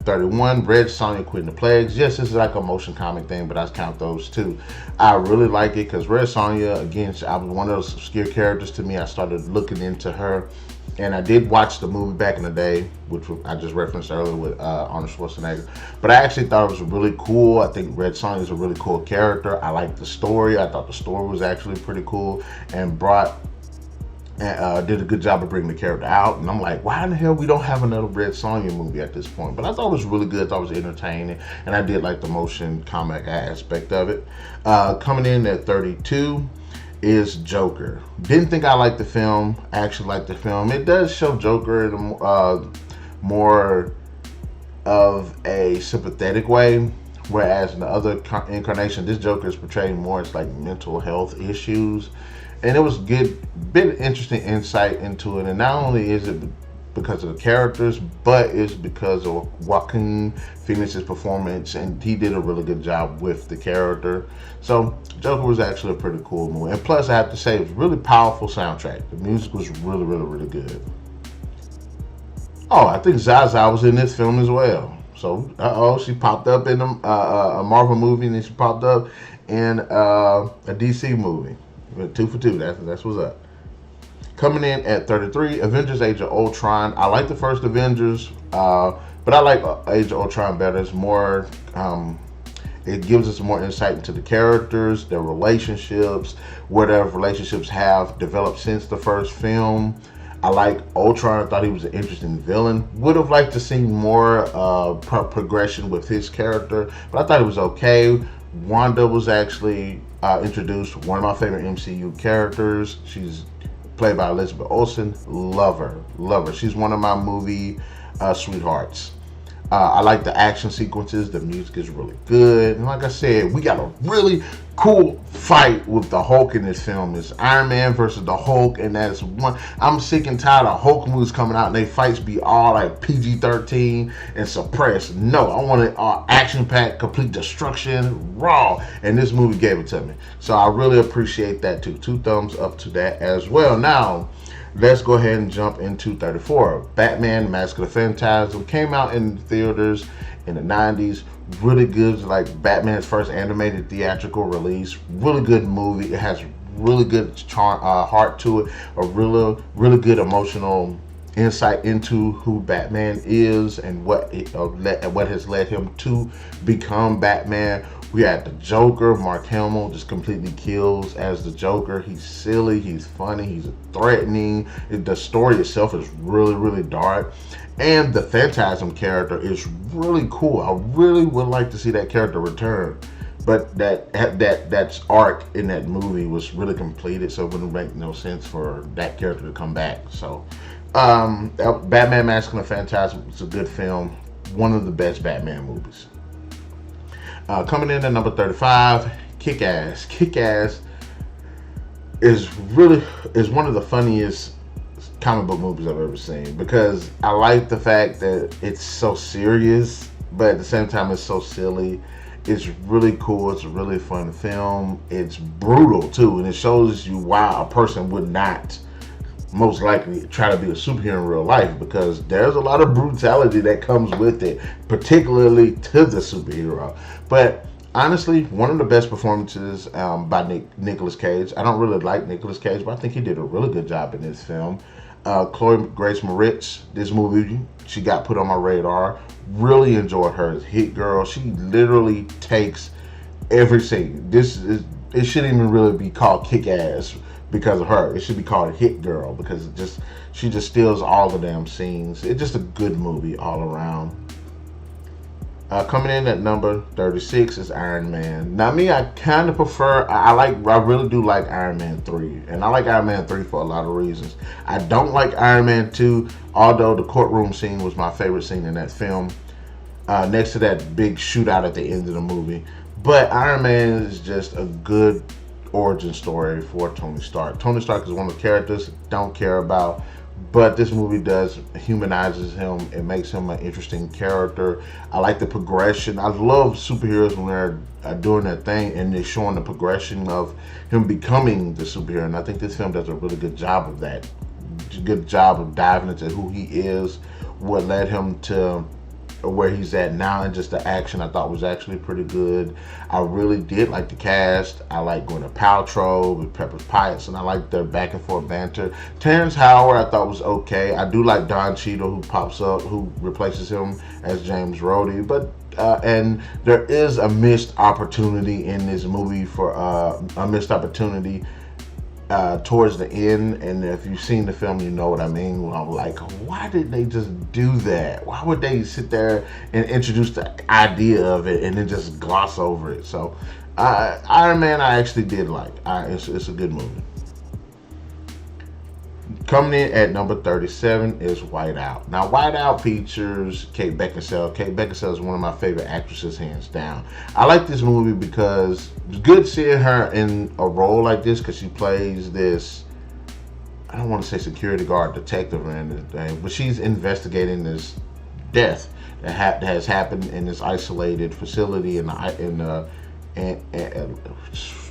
31, Red Sonja Quitting the Plagues. Yes, this is like a motion comic thing, but I count those too. I really like it because Red Sonja, again, I was one of those obscure characters to me. I started looking into her, and I did watch the movie back in the day, which I just referenced earlier with Arnold Schwarzenegger. But I actually thought it was really cool. I think Red Sonja is a really cool character. I liked the story. I thought the story was actually pretty cool and did a good job of bringing the character out. And I'm like, why in the hell we don't have another Red Sonja movie at this point? But I thought it was really good. I thought it was entertaining, and I did like the motion comic aspect of it. Coming in at 32 is Joker. Didn't think I liked the film. I actually liked the film. It does show Joker in a more of a sympathetic way, whereas in the other incarnation, this Joker is portrayed more as like mental health issues. And it was good, bit interesting insight into it. And not only is it because of the characters, but it's because of Joaquin Phoenix's performance, and he did a really good job with the character. So Joker was actually a pretty cool movie. And plus, I have to say, it was a really powerful soundtrack. The music was really, really, really good. Oh, I think Zaza was in this film as well. So, she popped up in a Marvel movie, and then she popped up in a DC movie. 2 for 2. That's what's up. Coming in at 33, Avengers: Age of Ultron. I like the first Avengers, but I like Age of Ultron better. It's more, it gives us more insight into the characters, their relationships, what their relationships have developed since the first film. I like Ultron. I thought he was an interesting villain. Would have liked to see more progression with his character, but I thought it was okay. Wanda was actually introduced, one of my favorite MCU characters. She's played by Elizabeth Olsen. Love her. She's one of my movie sweethearts. I like the action sequences. The music is really good. And like I said, we got a really cool fight with the Hulk in this film. It's Iron Man versus the Hulk, and that's one. I'm sick and tired of Hulk movies coming out and they fights be all like PG-13 and suppressed. No, I want it action-packed, complete destruction, raw, and this movie gave it to me. So I really appreciate that too. 2 thumbs up to that as well. Now, let's go ahead and jump into 34. Batman: Mask of the Phantasm came out in theaters in the 90s. Really good, like Batman's first animated theatrical release. Really good movie. It has really good heart to it. A really good emotional insight into who Batman is and what has led him to become Batman. We had the Joker. Mark Hamill just completely kills as the Joker. He's silly, he's funny, he's threatening. The story itself is really, really dark. And the Phantasm character is really cool. I really would like to see that character return. But that arc in that movie was really completed, so it wouldn't make no sense for that character to come back. So, Batman: Mask of the Phantasm is a good film. One of the best Batman movies. Coming in at number 35, Kick-Ass. Kick-Ass is one of the funniest comic book movies I've ever seen, because I like the fact that it's so serious, but at the same time it's so silly. It's really cool. It's a really fun film. It's brutal too, and it shows you why a person would not most likely try to be a superhero in real life, because there's a lot of brutality that comes with it, particularly to the superhero. But honestly, one of the best performances by Nicolas Cage. I don't really like Nicolas Cage, but I think he did a really good job in this film. Chloe Grace Moretz, this movie, she got put on my radar. Really enjoyed her as Hit Girl. She literally takes every scene. It shouldn't even really be called Kick-Ass because of her. It should be called Hit Girl, because she just steals all the damn scenes. It's just a good movie all around. Coming in at number 36 is Iron Man. Now me, I kind of prefer, I really do like Iron Man 3. And I like Iron Man 3 for a lot of reasons. I don't like Iron Man 2, although the courtroom scene was my favorite scene in that film. Next to that big shootout at the end of the movie. But Iron Man is just a good origin story for Tony Stark. Tony Stark is one of the characters I don't care about, but this movie humanizes him. It makes him an interesting character. I like the progression. I love superheroes when they're doing their thing and they're showing the progression of him becoming the superhero. And I think this film does a really good job of that. Good job of diving into who he is, what led him to where he's at now, and just the action I thought was actually pretty good. I really did like the cast. I like Gwyneth Paltrow with Pepper Potts, and I like their back and forth banter. Terrence Howard I thought was okay. I do like Don Cheadle, who pops up, who replaces him as James Rhodey, but and there is a missed opportunity in this movie for a missed opportunity towards the end, and if you've seen the film, you know what I mean. Well, I'm like, why did they just do that? Why would they sit there and introduce the idea of it and then just gloss over it? So, Iron Man, I actually did like. It's a good movie. Coming in at number 37 is Whiteout. Now, Whiteout features Kate Beckinsale. Kate Beckinsale is one of my favorite actresses, hands down. I like this movie because it's good seeing her in a role like this, because she plays this, I don't want to say security guard detective or anything, but she's investigating this death that has happened in this isolated facility in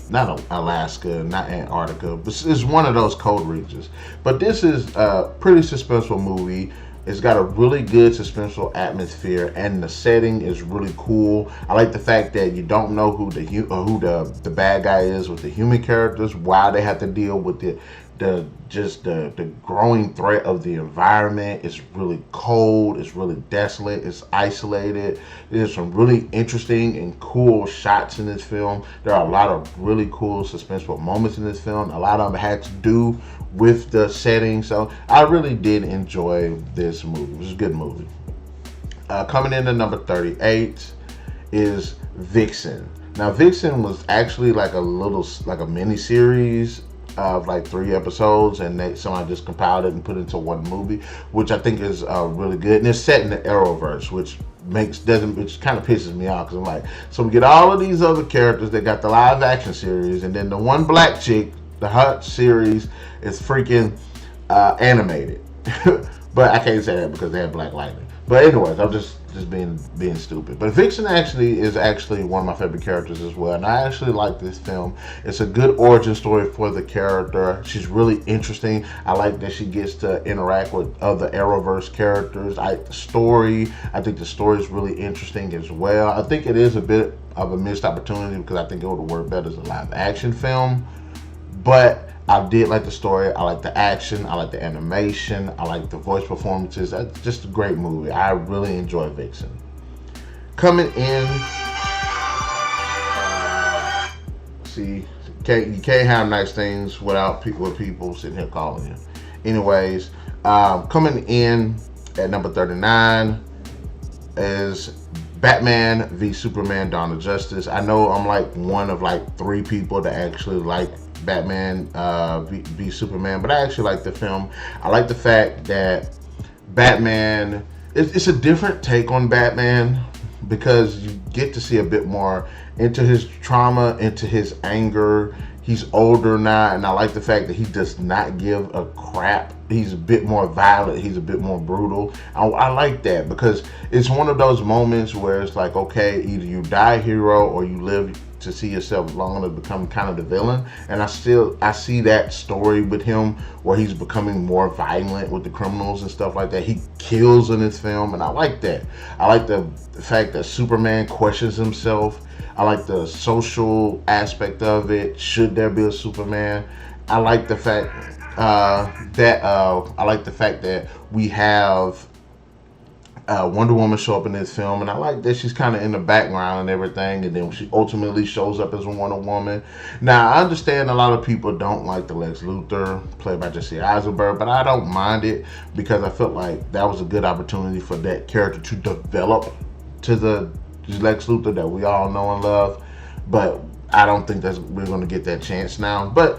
not Alaska, not Antarctica, but it's one of those cold regions. But this is a pretty suspenseful movie. It's got a really good suspenseful atmosphere, and the setting is really cool. I like the fact that you don't know who the bad guy is with the human characters, why they have to deal with the growing threat of the environment. It's really cold, it's really desolate, it's isolated. There's some really interesting and cool shots in this film. There are a lot of really cool suspenseful moments in this film. A lot of them had to do with the setting, so I really did enjoy this movie. It was a good movie. Coming in at number 38 is Vixen. Now, Vixen was actually like a mini series of like 3 episodes, and somebody just compiled it and put it into one movie, which I think is really good. And it's set in the Arrowverse, which kind of pisses me off, because I'm like, so we get all of these other characters that got the live action series, and then the one black chick, the Hut series, is freaking animated. But I can't say that because they have Black Lightning. But anyways, I'm just being stupid. But Vixen is actually one of my favorite characters as well, and I actually like this film. It's a good origin story for the character. She's really interesting. I like that she gets to interact with other Arrowverse characters. I think the story is really interesting as well. I think it is a bit of a missed opportunity, because I think it would have worked better as a live action film. But I did like the story. I like the action. I like the animation. I like the voice performances. It's just a great movie. I really enjoy Vixen. Coming in, you can't have nice things without people sitting here calling you. Anyways, coming in at number 39 is Batman v Superman: Dawn of Justice. I know I'm like one of like 3 people that actually like Batman v Superman, but I actually like the film. I like the fact that Batman, it's a different take on Batman, because you get to see a bit more into his trauma, into his anger. He's older now, and I like the fact that he does not give a crap. He's a bit more violent. He's a bit more brutal. I like that, because it's one of those moments where it's like, okay, either you die a hero or you live to see yourself long enough to become kind of the villain. And I see that story with him, where he's becoming more violent with the criminals and stuff like that. He kills in this film, and I like that. I like the fact that Superman questions himself. I like the social aspect of it. Should there be a Superman? I like the fact that we have Wonder Woman show up in this film, and I like that she's kind of in the background and everything, and then she ultimately shows up as a Wonder Woman. Now, I understand a lot of people don't like the Lex Luthor played by Jesse Eisenberg, but I don't mind it, because I felt like that was a good opportunity for that character to develop to the Lex Luthor that we all know and love. But I don't think we're going to get that chance now. But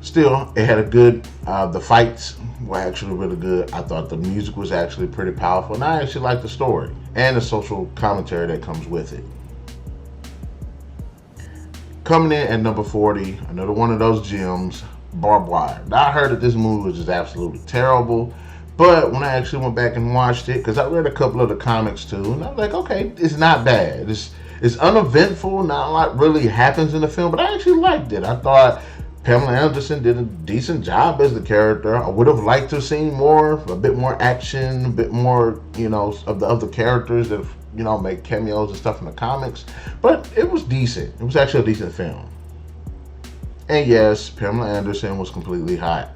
still, it had a good, the fights were actually really good. I thought the music was actually pretty powerful, and I actually liked the story and the social commentary that comes with it. Coming in at number 40, another one of those gems, Barbed Wire. Now, I heard that this movie was just absolutely terrible, but when I actually went back and watched it, because I read a couple of the comics too, and I was like, okay, it's not bad. It's uneventful. Not a lot really happens in the film, but I actually liked it. I thought Pamela Anderson did a decent job as the character. I would have liked to have seen more, a bit more action, a bit more, of the other characters that make cameos and stuff in the comics. But it was decent. It was actually a decent film. And yes, Pamela Anderson was completely hot.